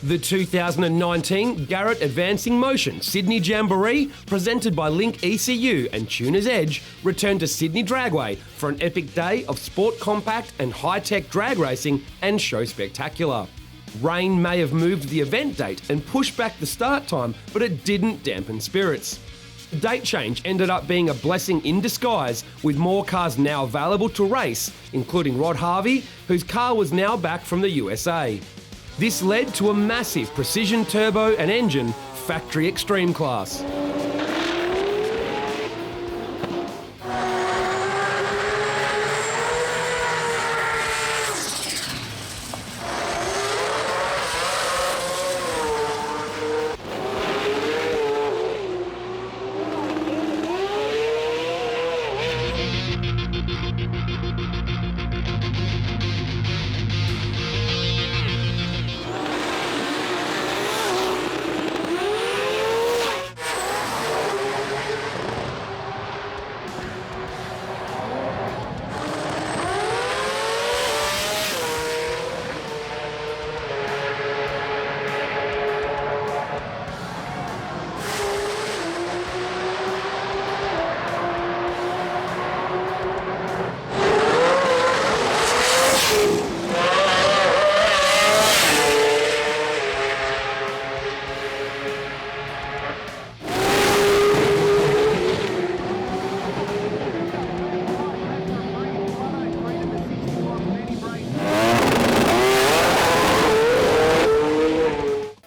The 2019 Garrett Advancing Motion Sydney Jamboree, presented by Link ECU and Tuner's Edge, returned to Sydney Dragway for an epic day of sport compact and high-tech drag racing and show spectacular. Rain may have moved the event date and pushed back the start time, but it didn't dampen spirits. The date change ended up being a blessing in disguise, with more cars now available to race, including Rod Harvey, whose car was now back from the USA. This led to a massive precision turbo and engine factory extreme class.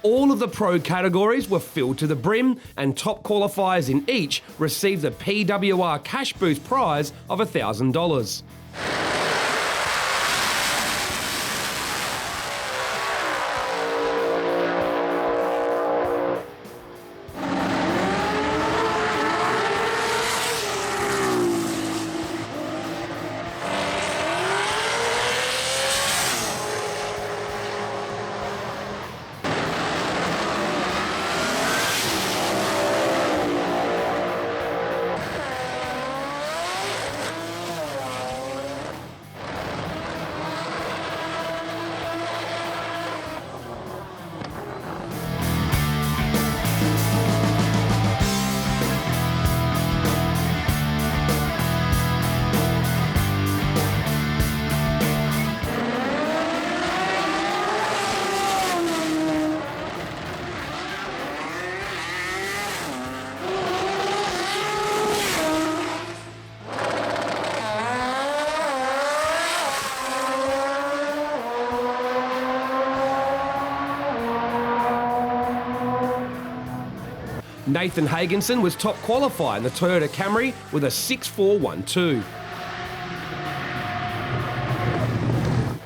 All of the pro categories were filled to the brim, and top qualifiers in each received the PWR Cash Boost prize of $1,000. Nathan Hagenson was top qualifier in the Toyota Camry with a 6.412.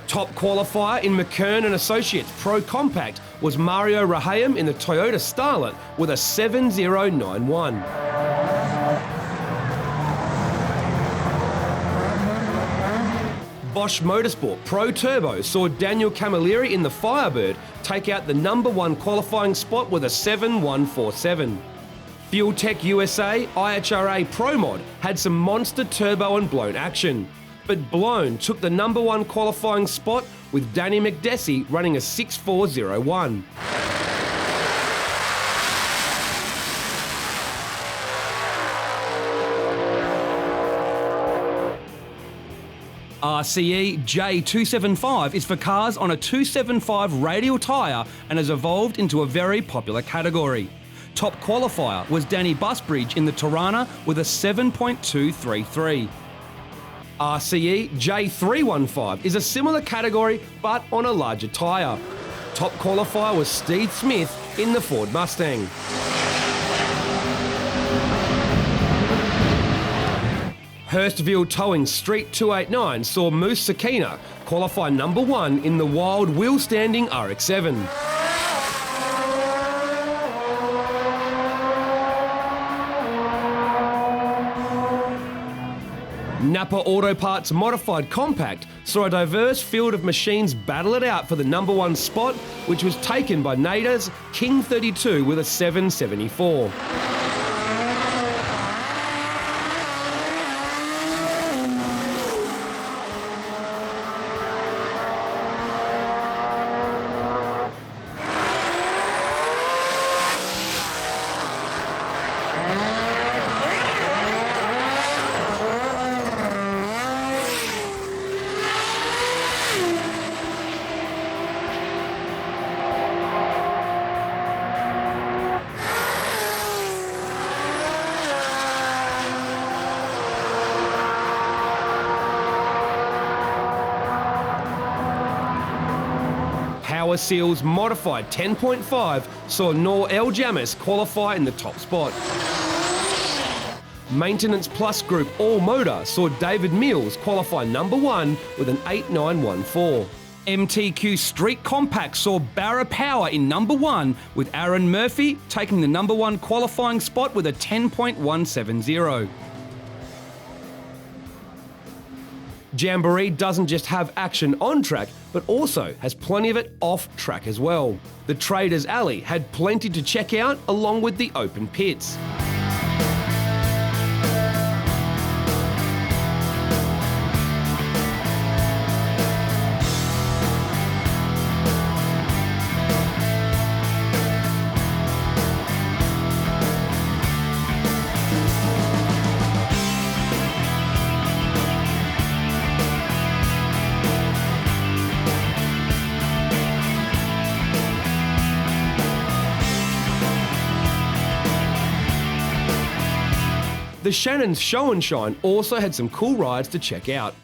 Top qualifier in McKern and Associates Pro Compact was Mario Rahayem in the Toyota Starlet with a 7.091. Bosch Motorsport Pro Turbo saw Daniel Camilleri in the Firebird take out the #1 qualifying spot with a 7.147. FuelTech USA IHRA Pro Mod had some monster turbo and blown action, but Blown took the #1 qualifying spot with Danny McDessie running a 6.401. RCE J275 is for cars on a 275 radial tyre and has evolved into a very popular category. Top qualifier was Danny Busbridge in the Tirana with a 7.233. RCE J315 is a similar category but on a larger tyre. Top qualifier was Steve Smith in the Ford Mustang. Hurstville Towing Street 289 saw Moose Sakina qualify number 1 in the Wild Wheel Standing RX-7. Napa Auto Parts Modified Compact saw a diverse field of machines battle it out for the number 1 spot, which was taken by Nader's King 32 with a 774. Power Seals Modified 10.5 saw Noor El Jamis qualify in the top spot. Maintenance Plus Group All Motor saw David Mills qualify number 1 with an 8914. MTQ Street Compact saw Barra Power in number 1 with Aaron Murphy taking the number 1 qualifying spot with a 10.170. Jamboree doesn't just have action on track, but also has plenty of it off track as well. The Traders Alley had plenty to check out along with the open pits. The Shannon's Show and Shine also had some cool rides to check out.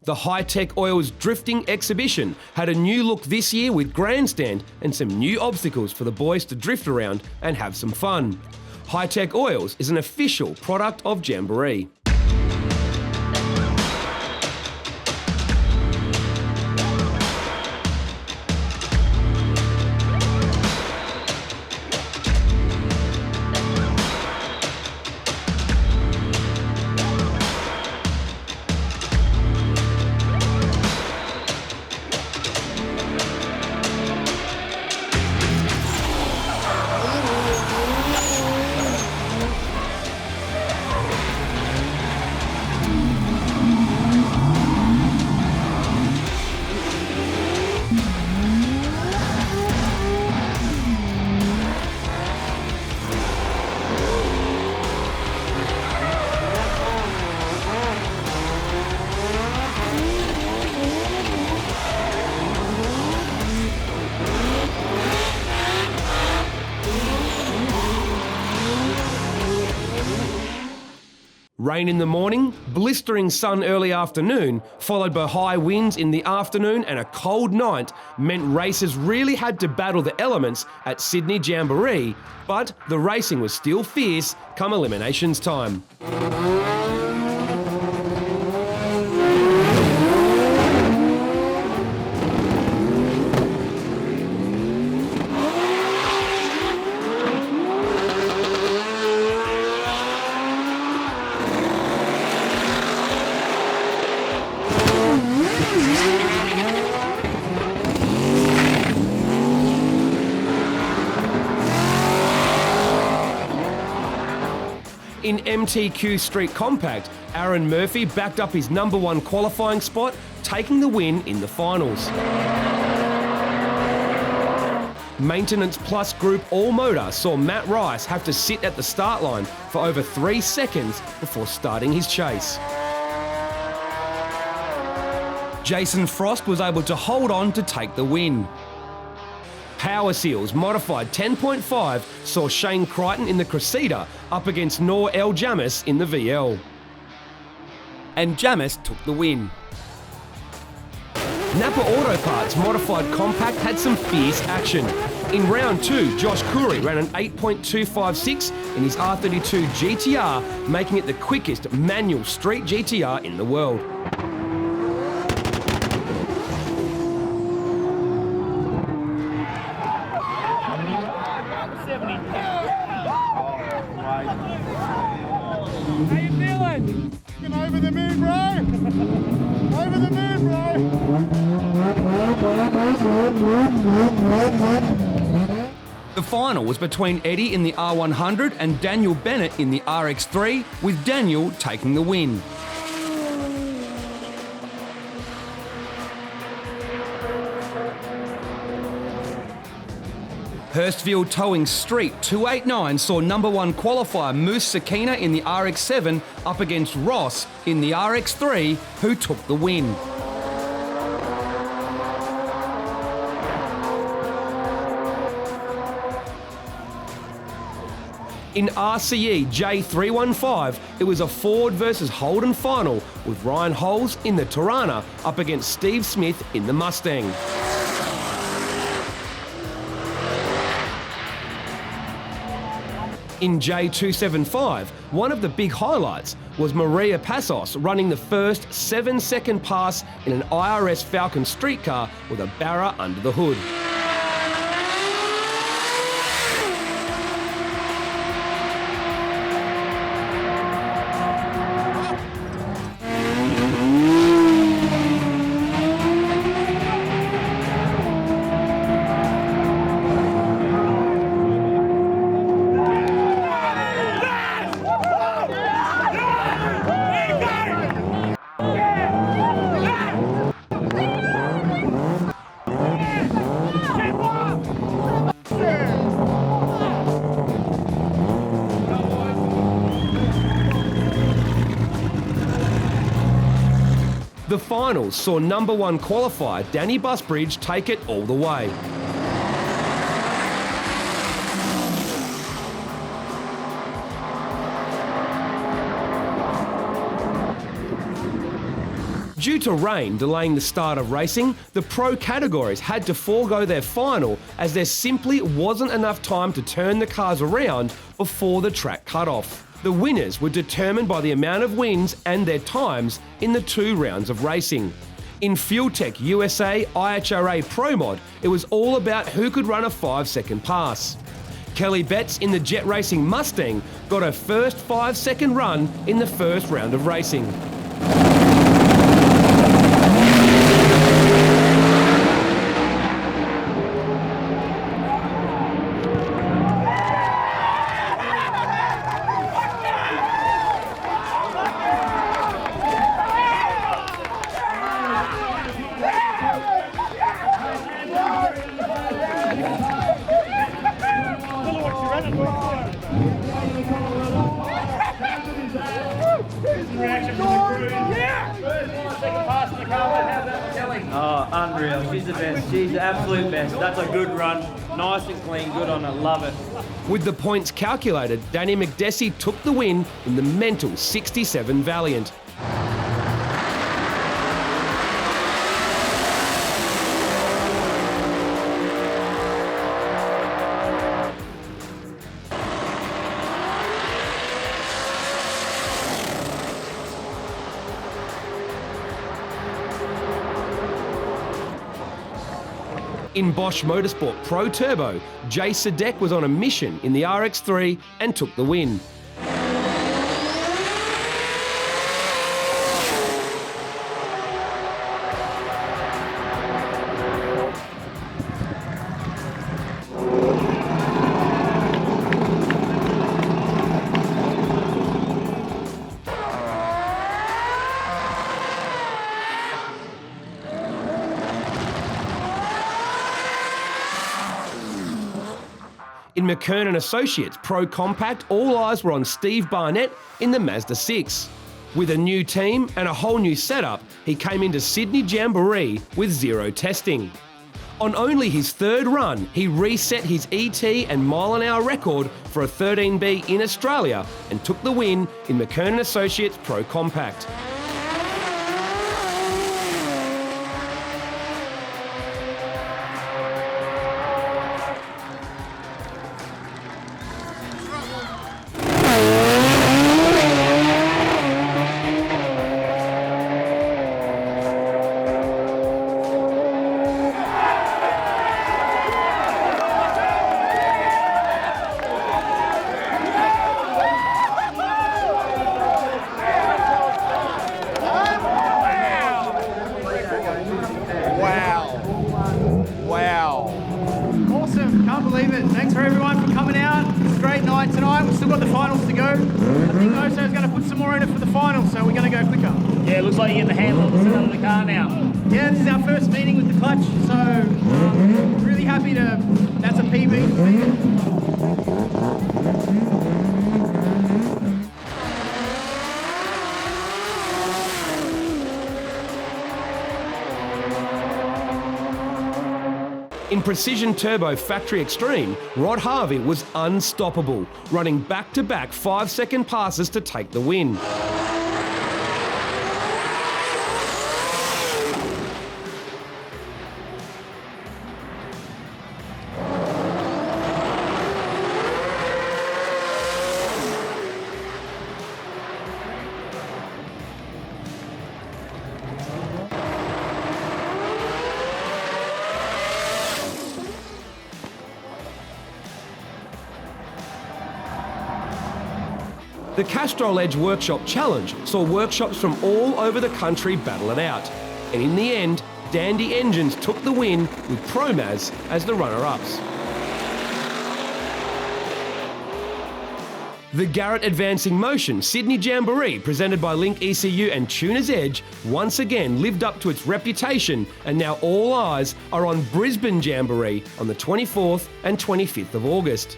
The High-Tech Oils Drifting Exhibition had a new look this year with grandstand and some new obstacles for the boys to drift around and have some fun. High-Tech Oils is an official product of Jamboree. Rain in the morning, blistering sun early afternoon, followed by high winds in the afternoon and a cold night meant racers really had to battle the elements at Sydney Jamboree, but the racing was still fierce come eliminations time. In MTQ Street Compact, Aaron Murphy backed up his number one qualifying spot, taking the win in the finals. Maintenance Plus Group All Motor saw Matt Rice have to sit at the start line for over 3 seconds before starting his chase. Jason Frost was able to hold on to take the win. Power Seals Modified 10.5 saw Shane Crichton in the Cressida up against Noor El Jamis in the VL. And Jamis took the win. Napa Auto Parts Modified Compact had some fierce action. In round 2, Josh Curry ran an 8.256 in his R32 GTR, making it the quickest manual street GTR in the world. How you feeling? Get over the moon, bro! Over the moon, bro! The final was between Eddie in the R100 and Daniel Bennett in the RX3, with Daniel taking the win. Hurstville Towing Street 289 saw number one qualifier Moose Sakina in the RX7 up against Ross in the RX3, who took the win. In RCE J315, it was a Ford versus Holden final, with Ryan Holes in the Tirana up against Steve Smith in the Mustang. In J275, one of the big highlights was Maria Passos running the first 7-second pass in an IRS Falcon streetcar with a Barra under the hood. The finals saw number one qualifier Danny Busbridge take it all the way. Due to rain delaying the start of racing, the pro categories had to forego their final as there simply wasn't enough time to turn the cars around before the track cut-off. The winners were determined by the amount of wins and their times in the 2 rounds of racing. In FuelTech USA IHRA Pro Mod, it was all about who could run a 5-second pass. Kelly Betts in the Jet Racing Mustang got her first 5-second run in the first round of racing. Oh, unreal. She's the best. She's the absolute best. That's a good run. Nice and clean. Good on her. Love it. With the points calculated, Danny McDessie took the win in the mental 67 Valiant. In Bosch Motorsport Pro Turbo, Jay Sadek was on a mission in the RX3 and took the win. In McKernan Associates Pro Compact, all eyes were on Steve Barnett in the Mazda 6. With a new team and a whole new setup, he came into Sydney Jamboree with zero testing. On only his third run, he reset his ET and mile-an-hour record for a 13B in Australia and took the win in McKernan Associates Pro Compact. Awesome, can't believe it. Thanks for everyone for coming out. It's a great night tonight. We've still got the finals to go. I think Oso's going to put some more in it for the finals, so we're going to go quicker. Yeah, it looks like you're getting the handle of the setup of the car now. Yeah, this is our first meeting with the clutch, so really happy that's a PB for me. In Precision Turbo Factory Extreme, Rod Harvey was unstoppable, running back-to-back 5-second passes to take the win. The Castrol Edge Workshop Challenge saw workshops from all over the country battle it out. And in the end, Dandy Engines took the win with ProMaz as the runner-ups. The Garrett Advancing Motion Sydney Jamboree, presented by Link ECU and Tuner's Edge, once again lived up to its reputation, and now all eyes are on Brisbane Jamboree on the 24th and 25th of August.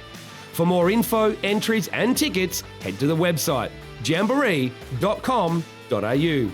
For more info, entries and tickets, head to the website jamboree.com.au.